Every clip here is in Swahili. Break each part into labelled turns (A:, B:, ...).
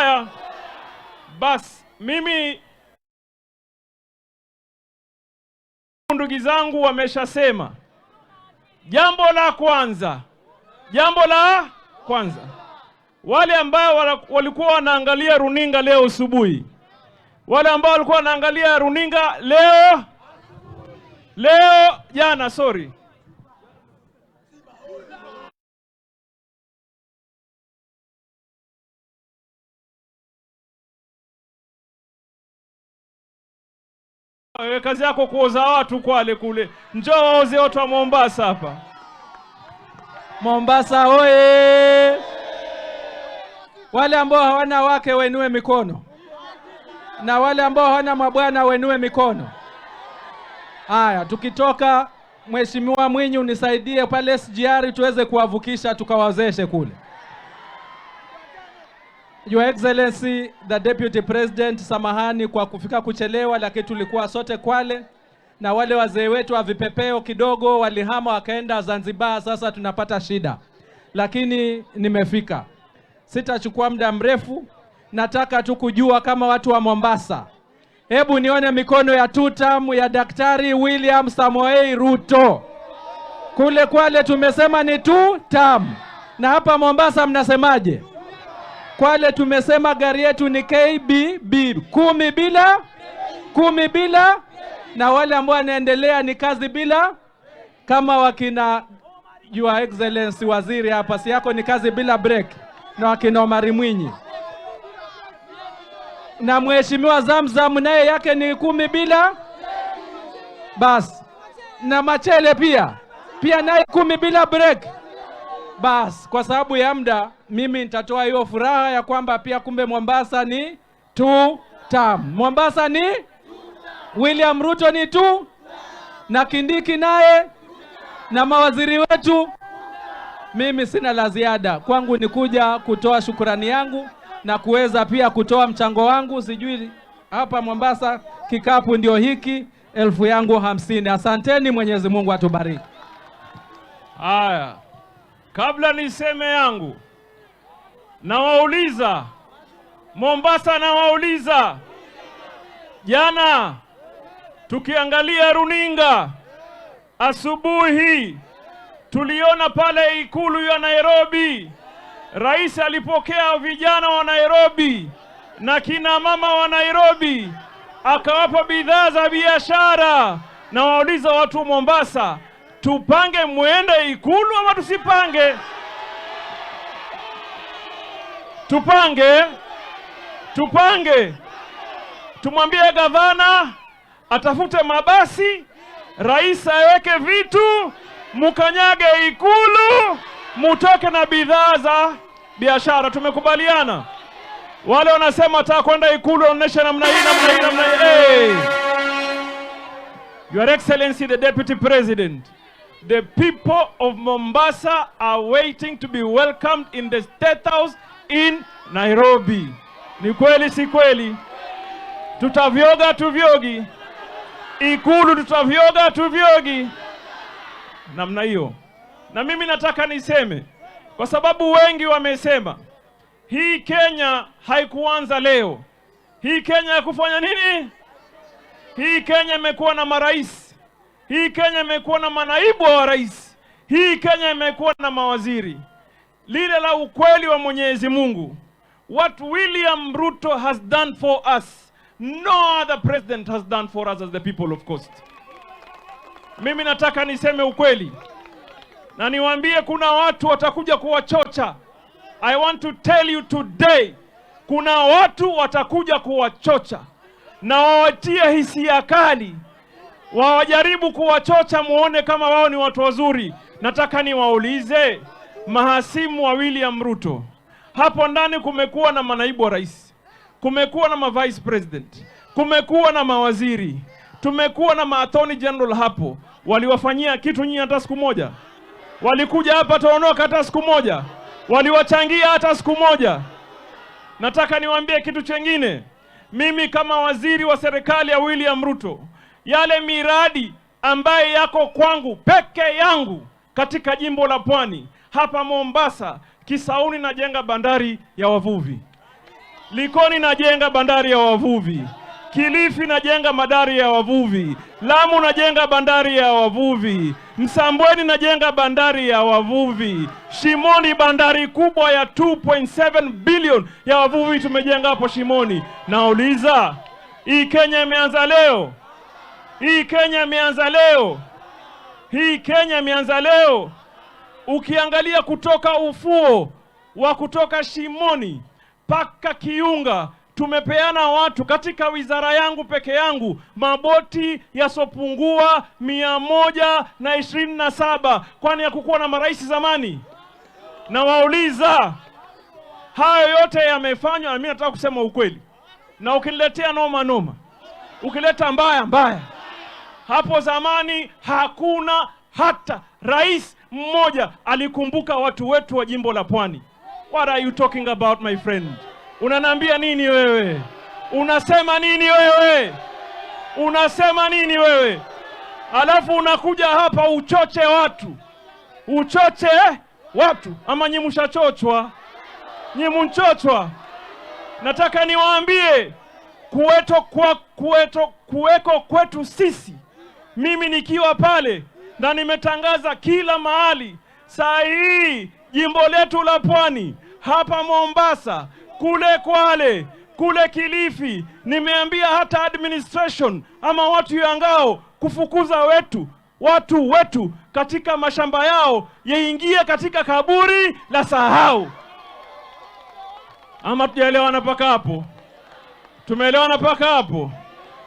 A: Haya, basi mimi ndugu zangu wameshasema. Jambo la kwanza, wale ambao walikuwa wanaangalia runinga leo asubuhi, wale ambao walikuwa wanaangalia runinga jana, kazi yako kuoza watu Kwale kule. Njoo waoze watu wa Mombasa hapa.
B: Mombasa oye! Wale ambao hawana wake wenue mikono. Na wale ambao hawana mabwana wenue mikono. Haya, tukitoka Mheshimiwa Mwinyi unisaidie pale SGR tuweze kuwavukisha tukawazeshe kule. Your Excellency the Deputy President, samahani kwa kufika kuchelewa, lakini tulikuwa sote Kwale na wale wazee wetu wa vipepeo kidogo walihama wakaenda Zanzibar, sasa tunapata shida. Lakini nimefika. Sitachukua muda mrefu, nataka tu kujua kama watu wa Mombasa. Hebu nione mikono ya tutam ya Daktari William Samoei Ruto. Kule Kwale tumesema ni tutam. Na hapa Mombasa mnasemaje? Kwale tumesema gari yetu ni KBB 10 bila na wale ambao wanaendelea ni kazi bila, kama wakina Your Excellency waziri hapa, si yako ni kazi bila break, na wakina Omari Mwinyi na Mheshimiwa Zamzam naye yake ni 10 bila bas, na Machele pia naye 10 bila break. Bas, kwa sababu ya muda mimi nitatoa hiyo furaha ya kwamba pia kumbe Mombasa ni tutam. Mombasa ni William Ruto ni na Kindiki naye na mawaziri wetu. Mimi sina la ziada, kwangu ni kuja kutoa shukrani yangu na kuweza pia kutoa mchango wangu. Sijui hapa Mombasa kikapu ndio hiki 50,000. Asanteni, Mwenyezi Mungu atubariki.
A: Haya, kabla niseme yangu, nawauliza Mombasa, nawauliza, jana tukiangalia runinga asubuhi tuliona pale ikulu ya Nairobi rais alipokea vijana wa Nairobi na kina mama wa Nairobi, akawapa bidhaa za biashara. Na wauliza watu wa Mombasa, tupange muende ikulu ama tusipange? Tupange. Tumwambie gavana atafute mabasi, rais aweke vitu, mukanyage ikulu, mutoke na bidhaa za biashara. Tumekubaliana? Wale wanasema wataka kwenda ikulu waonesha namna hii. Hey! Your Excellency the Deputy President, the people of Mombasa are waiting to be welcomed in the State House in Nairobi. Ni kweli si kweli? Tutavyoga tuvyogi, ikulu tutavyoga tuvyogi, namna hiyo. Na mimi nataka niseme, kwa sababu wengi wamesema hii Kenya haikuanza leo. Hii Kenya hakufanya nini? Hii Kenya imekuwa na marais. Hii Kenya imekuwa na manaibu wa rais. Hii Kenya imekuwa na mawaziri. Lile la ukweli wa Mwenyezi Mungu, what William Ruto has done for us, no other president has done for us as the people of Coast. Mimi nataka niseme ukweli na niwaambie, kuna watu watakuja kuwachocha. I want to tell you today, kuna watu watakuja kuwachocha na wawatia hisia kali, wawajaribu kuwachocha muone kama wao ni watu wazuri. Nataka niwaulize mahasimu wa William Ruto, hapo ndani kumekuwa na manaibu wa rais, kumekuwa na vice president, kumekuwa na mawaziri, tumekuwa na attorney general hapo. Waliwafanyia kitu nyinyi hata siku moja? Walikuja hapa tuondoka hata siku moja? Waliwachangia hata siku moja? Nataka niwaambie kitu chengine. Mimi kama waziri wa serikali ya William Ruto, yale miradi ambaye yako kwangu peke yangu katika jimbo la Pwani, hapa Mombasa, Kisauni najenga bandari ya wavuvi. Likoni najenga bandari ya wavuvi. Kilifi najenga bandari ya wavuvi. Lamu najenga bandari ya wavuvi. Msambweni najenga bandari ya wavuvi. Shimoni bandari kubwa ya 2.7 billion ya wavuvi tumejenga hapo Shimoni. Nauliza, hii Kenya imeanza leo? Hii Kenya imeanza leo? Hii Kenya imeanza leo? Ukiangalia kutoka ufuo wa kutoka Shimoni paka Kiunga, tumepeana watu katika wizara yangu peke yangu maboti yasopungua 127. Kwani hakukuwa na marais zamani? Na wauliza, hayo yote yamefanywa, na mimi nataka kusema ukweli. Na ukiniletea noma, ukileta mbaya, hapo zamani hakuna hata rais mmoja alikumbuka watu wetu wa jimbo la Pwani. What are you talking about, my friend? Unanambia nini wewe? Unasema nini wewe? Unasema nini wewe? Alafu unakuja hapa uchoche watu. Uchoche watu. Ama nyimushachochwa? Nyimunchochwa? Nataka niwaambie, kuweko kwetu sisi, mimi nikiwa pale na nimetangaza kila mahali, saa hii jimbo letu la Pwani, hapa Mombasa, kule Kwale, kule Kilifi, nimeambia hata administration ama watu ya ngao kufukuza watu wetu katika mashamba yao yaingie katika kaburi la sahau. Ama tujaelewana paka hapo? Tumeelewana paka hapo?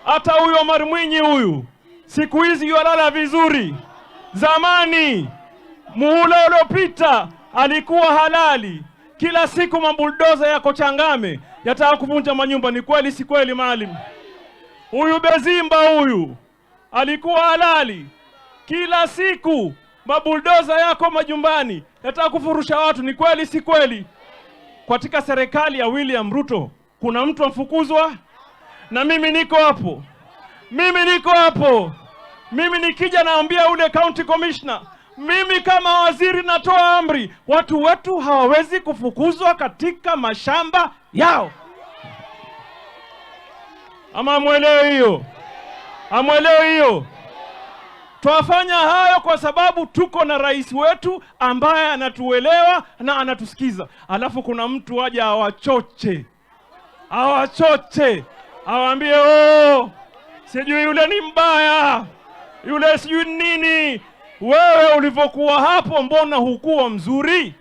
A: Hata huyu Omar Mwinyi huyu siku hizi yalala vizuri. Zamani muhula uliopita alikuwa halali. Kila siku mabuldoza yako Changame yataka kuvunja manyumba. Ni kweli si kweli maalim? Huyu Bezimba huyu alikuwa halali. Kila siku mabuldoza yako majumbani yataka kufurusha watu. Ni kweli si kweli? Katika serikali ya William Ruto kuna mtu amfukuzwa? Na mimi niko hapo. Mimi nikija naambia ule county commissioner, mimi kama waziri natoa amri, watu wetu hawawezi kufukuzwa katika mashamba yao. Ama mwelewe hiyo? Amwelewe hiyo? Tuwafanya hayo kwa sababu tuko na rais wetu ambaye anatuelewa na anatusikiza. Alafu kuna mtu aje awachoche. Awaambie, sijui yule ni mbaya, yule sijui nini. Wewe ulivyokuwa hapo mbona hukuwa mzuri?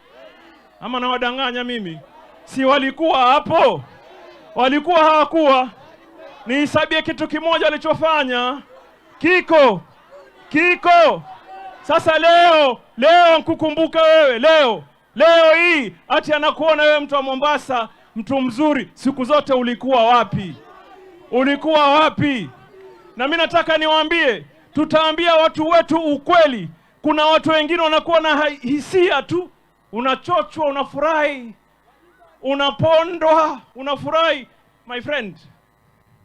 A: Ama nawadanganya mimi? Si walikuwa hapo? Walikuwa hawakuwa? Nihisabie kitu kimoja alichofanya. Kiko. Sasa leo nkukumbuka wewe, leo hii ati anakuona wewe mtu wa Mombasa, mtu mzuri. Siku zote ulikuwa wapi? Na mimi nataka niwaambie, tutaambia watu wetu ukweli. Kuna watu wengine wanakuwa na hisia tu, unachochwa, unafurahi, unapondwa, unafurahi. My friend,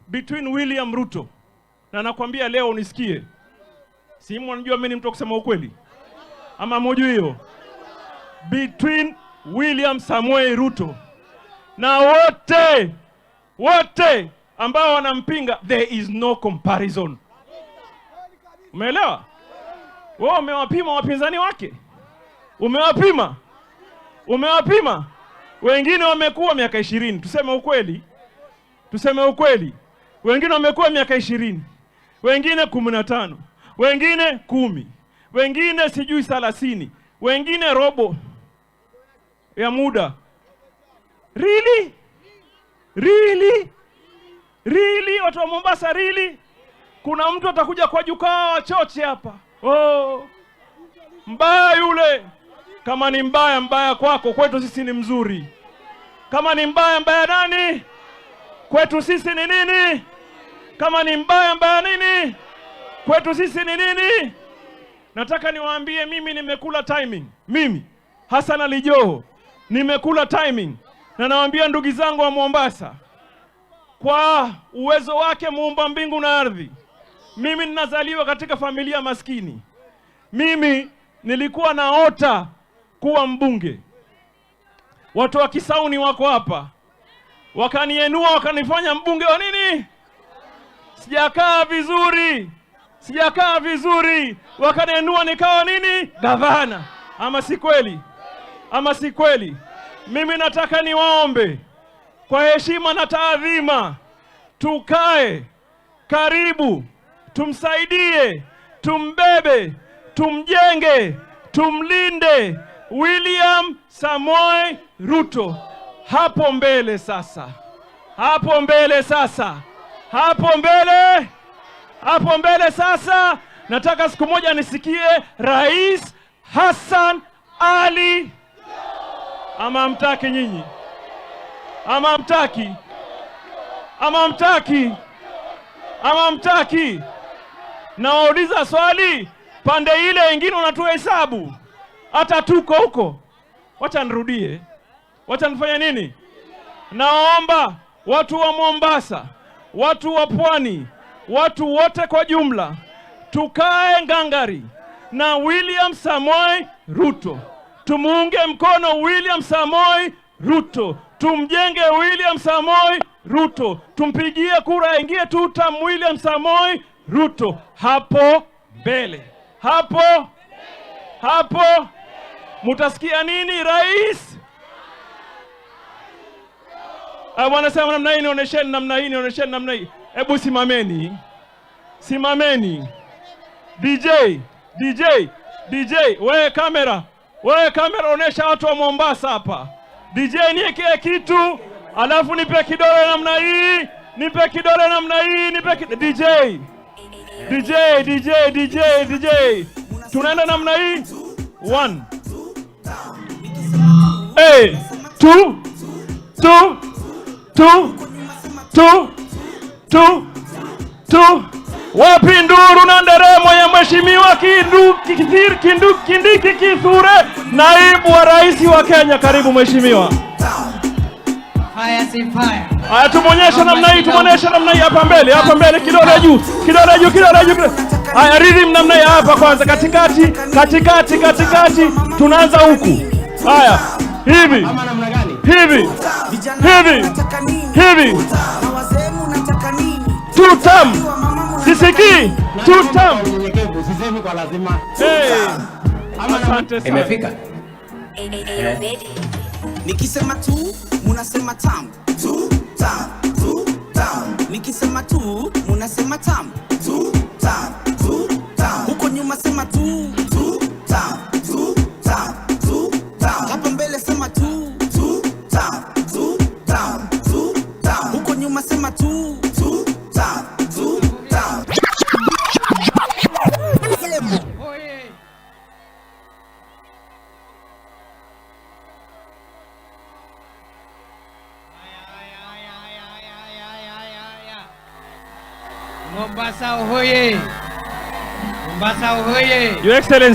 A: between William Ruto, na nakwambia leo unisikie, si mwanajua mimi ni mtu kusema ukweli? Ama mjui hiyo? Between William Samuel Ruto na wote ambao wanampinga, there is no comparison. Umeelewa? Wewe umewapima wapinzani wake? Umewapima? Wengine wamekuwa miaka 20, tuseme ukweli. Wengine wamekuwa miaka 20, wengine 15, wengine 10, wengine sijui 30, wengine robo ya muda. Really? Watu wa Mombasa really? Kuna mtu atakuja kwa jukwaa wachoche hapa. Mbaya yule. Kama ni mbaya kwako, kwetu sisi ni mzuri. Kama ni mbaya nani? Kwetu sisi ni nini? Kama ni mbaya nini? Kwetu sisi ni nini? Nataka niwaambie, mimi nimekula timing. Mimi Hassan Joho nimekula timing. Na nawaambia ndugu zangu wa Mombasa, kwa uwezo wake muumba mbingu na ardhi, mimi ninazaliwa katika familia maskini. Mimi nilikuwa naota kuwa mbunge. Watu wa Kisauni wako hapa. wakanienua, wakanifanya mbunge wa nini? Sijakaa vizuri, wakanienua nikawa nini? Gavana. Ama si kweli? Ama si kweli? Mimi nataka niwaombe kwa heshima na taadhima, tukae karibu, tumsaidie, tumbebe, tumjenge, tumlinde William Samoei Ruto. Hapo mbele sasa, hapo mbele sasa, hapo mbele sasa. Nataka siku moja nisikie Rais Hassan Ali. Ama mtaki nyinyi? Ama mtaki? Ama mtaki? Ama mtaki? Nawauliza swali, pande ile ingine unatoa hesabu. Hata tuko huko. Wacha nirudie. Wacha nifanye nini? Naomba watu wa Mombasa, watu wa Pwani, watu wote kwa jumla, tukae ngangari na William Samoei Ruto. Tumuunge mkono William Samoei Ruto. Tumjenge William Samoei Ruto. Tumpigie kura ingie tutam William Samoei Ruto. Hapo mbele. Hapo. Mutasikia nini rais? Wanasema namna hii, nionyesheni namna hii, nionyesheni namna hii. Hebu simameni. DJ, wewe kamera, onesha watu wa Mombasa hapa. DJ niweke kitu, alafu nipe kidole namna hii, DJ. Tunaenda namna hii. 1 2 Wapi nduru na nderemo ya mheshimiwa Kindiki Kithure, naibu wa rais wa Kenya. Karibu mheshimiwa. Haya, tumuonyeshe namna hii, hapa mbele, kidole juu. Haya, rhythm namna hii hapa kwanza, katikati. Tunaanza huku. Haya, hivi. Tutam. Sisiki. Tutam.
C: Sisemi kwa lazima.
A: Asante sana.
C: Imefika.
D: Nikisema tu, munasema tam. Tam. Nikisema tu, munasema tam. Tam. Huko nyuma sema tu. Tam. Hapa mbele sema tu. Tam. Huko nyuma sema tu. Tam.
E: Mombasa hoye!
A: Your Excellency.